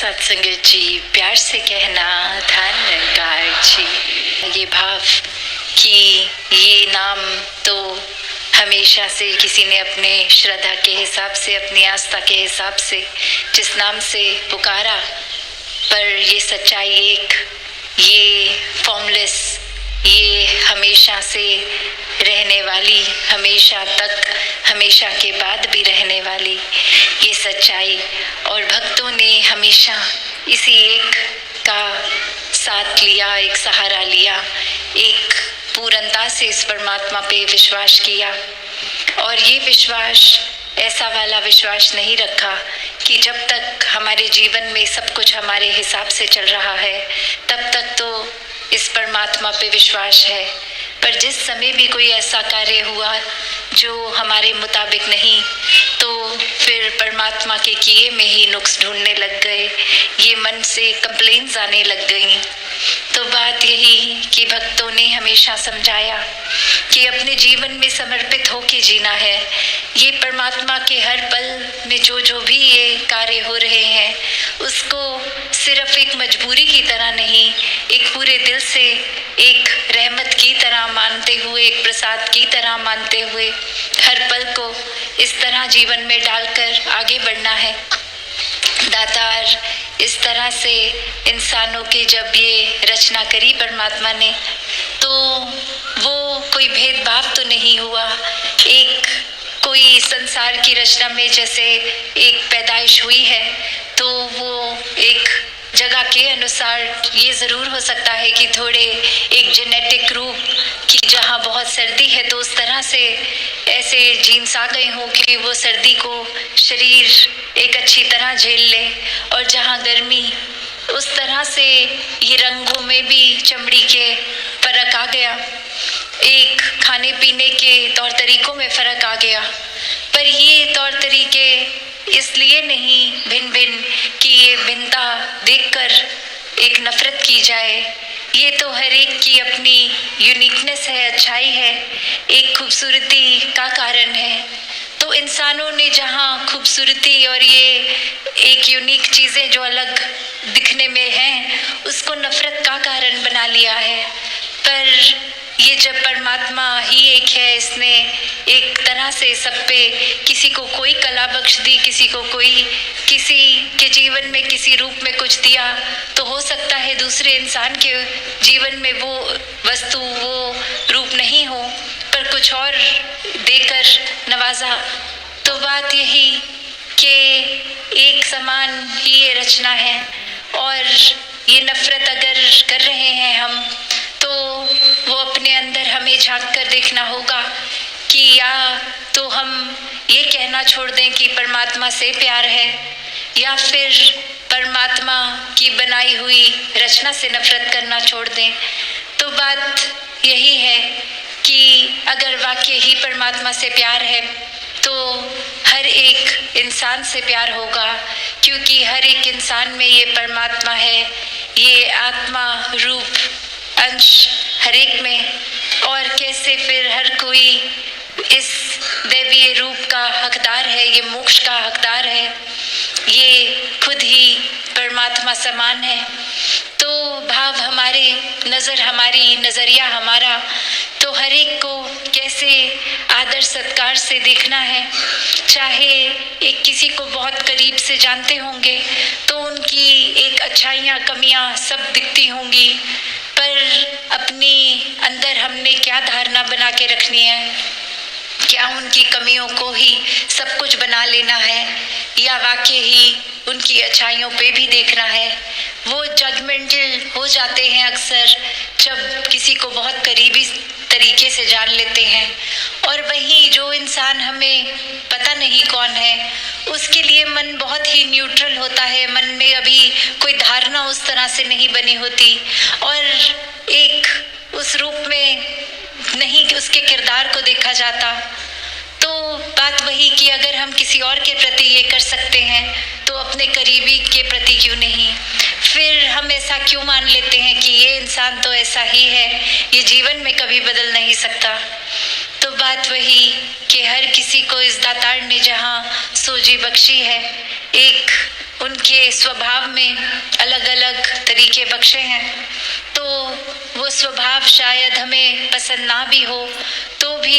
सत्संगत जी, प्यार से कहना धन्यकार जी। ये भाव कि ये नाम तो हमेशा से किसी ने अपने श्रद्धा के हिसाब से, अपनी आस्था के हिसाब से जिस नाम से पुकारा, पर ये सच्चाई एक, ये फॉर्मलेस, ये हमेशा से रहने वाली, हमेशा तक, हमेशा के बाद भी रहने वाली ये सच्चाई। और भक्तों ने हमेशा इसी एक का साथ लिया, एक सहारा लिया, एक पूर्णता से इस परमात्मा पे विश्वास किया। और ये विश्वास ऐसा वाला विश्वास नहीं रखा कि जब तक हमारे जीवन में सब कुछ हमारे हिसाब से चल रहा है तब तक तो इस परमात्मा पे विश्वास है, पर जिस समय भी कोई ऐसा कार्य हुआ जो हमारे मुताबिक नहीं, तो फिर परमात्मा के किए में ही नुक्स ढूंढने लग गए, ये मन से कंप्लेंट्स आने लग गई। तो बात यही कि भक्तों ने हमेशा समझाया कि अपने जीवन में समर्पित होके जीना है। ये परमात्मा के हर पल में जो जो भी ये कार्य हो रहे हैं उसको सिर्फ एक मजबूरी की तरह नहीं, एक पूरे दिल से, एक रहमत की तरह मानते हुए, एक प्रसाद की तरह मानते हुए हर पल को इस तरह जीवन में डालकर आगे बढ़ना है। दातार इस तरह से इंसानों की जब ये रचना करी परमात्मा ने, तो वो कोई भेदभाव तो नहीं हुआ। एक कोई संसार की रचना में जैसे एक पैदाइश हुई है तो वो एक जगह के अनुसार ये ज़रूर हो सकता है कि थोड़े एक जेनेटिक रूप कि जहाँ बहुत सर्दी है तो उस तरह से ऐसे जीन्स आ गए हों कि वो सर्दी को शरीर एक अच्छी तरह झेल ले, और जहाँ गर्मी उस तरह से ये रंगों में भी चमड़ी के फर्क आ गया, एक खाने पीने के तौर तरीकों में फ़र्क आ गया। पर ये तौर तरीके इसलिए नहीं भिन्न भिन्न कि ये भिन्नता देखकर एक नफरत की जाए, ये तो हर एक की अपनी यूनिकनेस है, अच्छाई है, एक खूबसूरती का कारण है। तो इंसानों ने जहाँ खूबसूरती और ये एक यूनिक चीज़ें जो अलग दिखने में हैं उसको नफरत का कारण बना लिया है। पर ये जब परमात्मा ही एक है, इसने एक तरह से सब पे किसी को कोई कला बख्श दी, किसी को कोई किसी के जीवन में किसी रूप में कुछ दिया, तो हो सकता है दूसरे इंसान के जीवन में वो वस्तु, वो रूप नहीं हो, पर कुछ और देकर नवाजा। तो बात यही कि एक समान ही ये रचना है, और ये नफरत अगर कर रहे हैं हम तो वो अपने अंदर हमें झांक कर देखना होगा कि या तो हम ये कहना छोड़ दें कि परमात्मा से प्यार है, या फिर परमात्मा की बनाई हुई रचना से नफरत करना छोड़ दें। तो बात यही है कि अगर वाकई ही परमात्मा से प्यार है तो हर एक इंसान से प्यार होगा, क्योंकि हर एक इंसान में ये परमात्मा है, ये आत्मा रूप अंश हर एक में। और कैसे फिर हर कोई इस दैवीय रूप का हकदार है, ये मोक्ष का हकदार है, ये खुद ही परमात्मा समान है। तो भाव हमारे, नज़र हमारी, नज़रिया हमारा, तो हर एक को कैसे आदर सत्कार से देखना है। चाहे एक किसी को बहुत करीब से जानते होंगे तो उनकी एक अच्छाइयाँ कमियाँ सब दिखती होंगी, पर अपनी अंदर हमने क्या धारणा बना के रखनी है, क्या उनकी कमियों को ही सब कुछ बना लेना है, या वाकई ही उनकी अच्छाइयों पे भी देखना है। वो जजमेंटल हो जाते हैं अक्सर जब किसी को बहुत करीबी तरीके से जान लेते हैं, और वहीं जो इंसान हमें पता नहीं कौन है उसके लिए मन बहुत ही न्यूट्रल होता है, मन में अभी कोई धारणा उस तरह से नहीं बनी होती, और एक उस रूप में नहीं उसके किरदार को देखा जाता। तो बात वही कि अगर हम किसी और के प्रति ये कर सकते हैं तो अपने करीबी के प्रति क्यों नहीं। फिर हम ऐसा क्यों मान लेते हैं कि ये इंसान तो ऐसा ही है, ये जीवन में कभी बदल नहीं सकता। तो बात वही कि हर किसी को इस दातार ने जहाँ सोजी बख्शी है, एक उनके स्वभाव में अलग अलग तरीके बख्शे हैं, तो वो स्वभाव शायद हमें पसंद ना भी हो, तो भी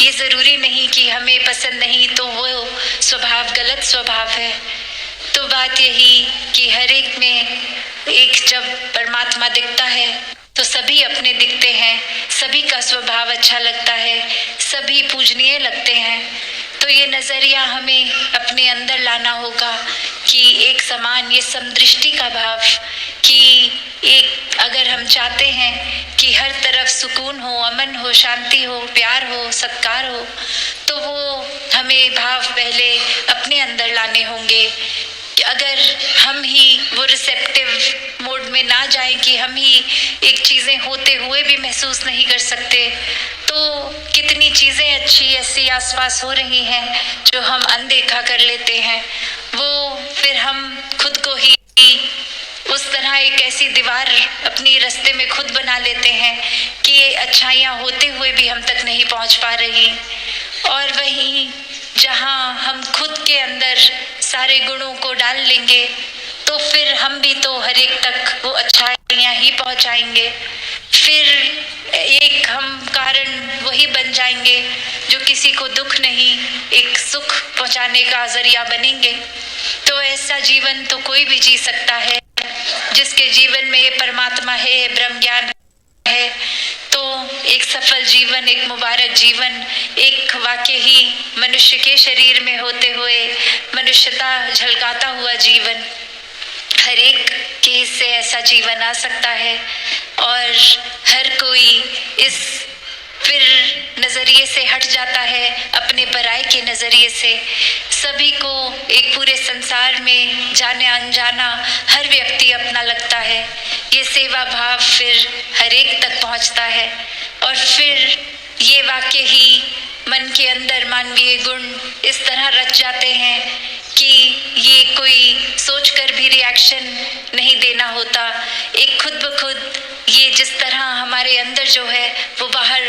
ये ज़रूरी नहीं कि हमें पसंद नहीं तो वो स्वभाव गलत स्वभाव है। तो बात यही कि हर एक में एक जब परमात्मा दिखता है तो सभी अपने दिखते हैं, सभी का स्वभाव अच्छा लगता है, सभी पूजनीय लगते हैं। तो ये नज़रिया हमें अपने अंदर लाना होगा कि एक समान, ये समदृष्टि का भाव, कि एक अगर हम चाहते हैं कि हर तरफ सुकून हो, अमन हो, शांति हो, प्यार हो, सत्कार हो, तो वो हमें भाव पहले अपने अंदर लाने होंगे। अगर हम ही वो रिसेप्टिव मोड में ना जाएं कि हम ही एक चीज़ें होते हुए भी महसूस नहीं कर सकते, तो कितनी चीज़ें अच्छी ऐसी आसपास हो रही हैं जो हम अनदेखा कर लेते हैं। वो फिर हम खुद को ही उस तरह एक ऐसी दीवार अपनी रास्ते में खुद बना लेते हैं कि अच्छाइयाँ होते हुए भी हम तक नहीं पहुँच पा रही। और वहीं जहाँ हम खुद के अंदर सारे गुणों को डाल लेंगे तो फिर हम भी तो हर एक तक वो अच्छाइयाँ ही पहुँचाएंगे। फिर एक हम कारण वही बन जाएंगे जो किसी को दुख नहीं, एक सुख पहुँचाने का जरिया बनेंगे। तो ऐसा जीवन तो कोई भी जी सकता है जिसके जीवन में ये परमात्मा है, ये ब्रह्म ज्ञान है। तो एक सफल जीवन, एक मुबारक जीवन, एक वाकई ही मनुष्य के शरीर में होते हुए मनुष्यता झलकाता हुआ जीवन, हर एक के हिस्से ऐसा जीवन आ सकता है। और हर कोई इस फिर नज़रिए से हट जाता है, अपने पराये के नज़रिए से। सभी को एक पूरे संसार में जाने अनजाना हर व्यक्ति अपना लगता है। ये सेवा भाव फिर हर एक तक पहुंचता है और फिर ये वाकई ही मन के अंदर मानवीय गुण इस तरह रच जाते हैं कि ये कोई सोचकर भी रिएक्शन नहीं देना होता। एक खुद ब खुद ये जिस तरह हमारे अंदर जो है वो बाहर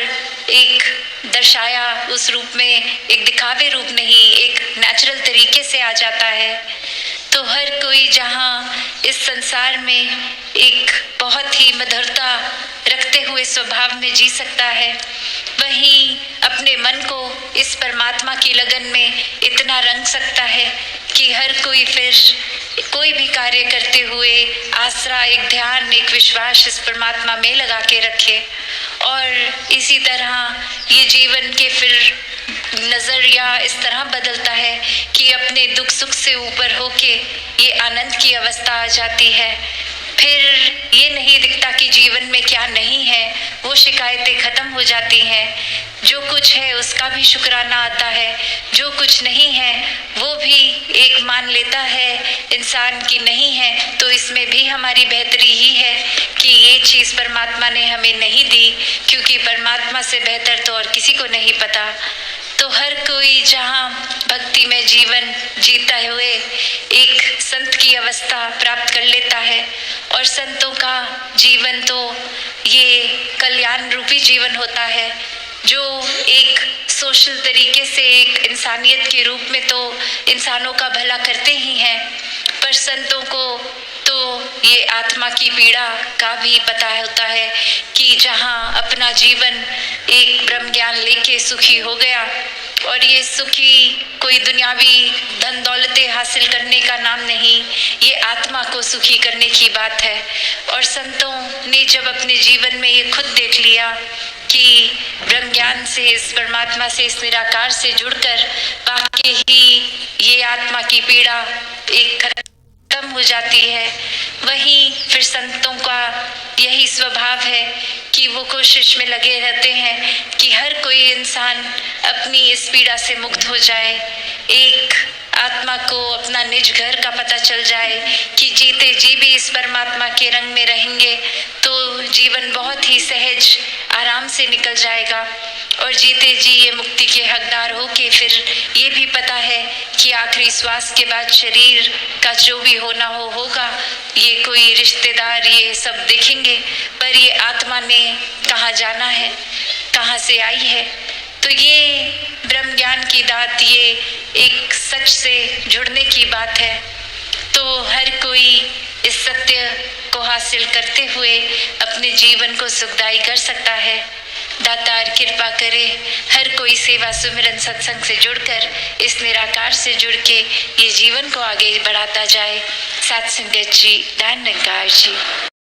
एक दर्शाया उस रूप में, एक दिखावे रूप नहीं, एक नेचुरल तरीके से आ जाता है। तो हर कोई जहाँ इस संसार में एक बहुत ही मधुरता रखते हुए स्वभाव में जी सकता है, वहीं अपने मन को इस परमात्मा की लगन में इतना रंग सकता है कि हर कोई फिर कोई भी कार्य करते हुए आसरा, एक ध्यान, एक विश्वास इस परमात्मा में लगा के रखे। और इसी तरह ये जीवन के फिर नज़रिया इस तरह बदलता है कि अपने दुख सुख से ऊपर होके ये आनंद की अवस्था आ जाती है। फिर ये नहीं दिखता कि जीवन में क्या नहीं है, वो शिकायतें ख़त्म हो जाती हैं। जो कुछ है उसका भी शुक्राना आता है, जो कुछ नहीं है वो भी एक मान लेता है इंसान की नहीं है तो इसमें भी हमारी बेहतरी ही है कि ये चीज़ परमात्मा ने हमें नहीं दी, क्योंकि परमात्मा से बेहतर तो और किसी को नहीं पता। तो हर कोई जहाँ भक्ति में जीवन जीता हुए एक संत की अवस्था प्राप्त कर लेता है। और संतों का जीवन तो ये कल्याण रूपी जीवन होता है, जो एक सोशल तरीके से एक इंसानियत के रूप में तो इंसानों का भला करते ही हैं, पर संतों को तो ये आत्मा की पीड़ा का भी पता होता है कि जहाँ अपना जीवन एक ब्रह्म ज्ञान लेके सुखी हो गया, और ये सुखी कोई दुनियावी धन दौलतें हासिल करने का नाम नहीं, ये आत्मा को सुखी करने की बात है। और संतों ने जब अपने जीवन में ये खुद देख लिया कि ब्रह्म ज्ञान से, इस परमात्मा से, इस निराकार से जुड़कर वाकई ही ये आत्मा की पीड़ा एक खत्म हो जाती है, वहीं फिर संतों का यही स्वभाव है कि वो कोशिश में लगे रहते हैं कि हर कोई इंसान अपनी इस पीड़ा से मुक्त हो जाए, एक आत्मा को अपना निज घर का पता चल जाए कि जीते जी भी इस परमात्मा के रंग में रहेंगे तो जीवन बहुत ही सहज आराम से निकल जाएगा। और जीते जी ये मुक्ति के हकदार हो के फिर ये भी पता है कि आखिरी श्वास के बाद शरीर का जो भी होना हो होगा, ये कोई रिश्तेदार ये सब देखेंगे, पर ये आत्मा ने कहाँ जाना है, कहाँ से आई है। तो ये ब्रह्म ज्ञान की दात, ये एक सच से जुड़ने की बात है। तो हर कोई इस सत्य को हासिल करते हुए अपने जीवन को सुखदायी कर सकता है। दातार कृपा करे हर कोई सेवा सुमिरन सत्संग से जुड़कर इस निराकार से जुड़ के ये जीवन को आगे बढ़ाता जाए। सत्संगत जी, धन निरंकार जी।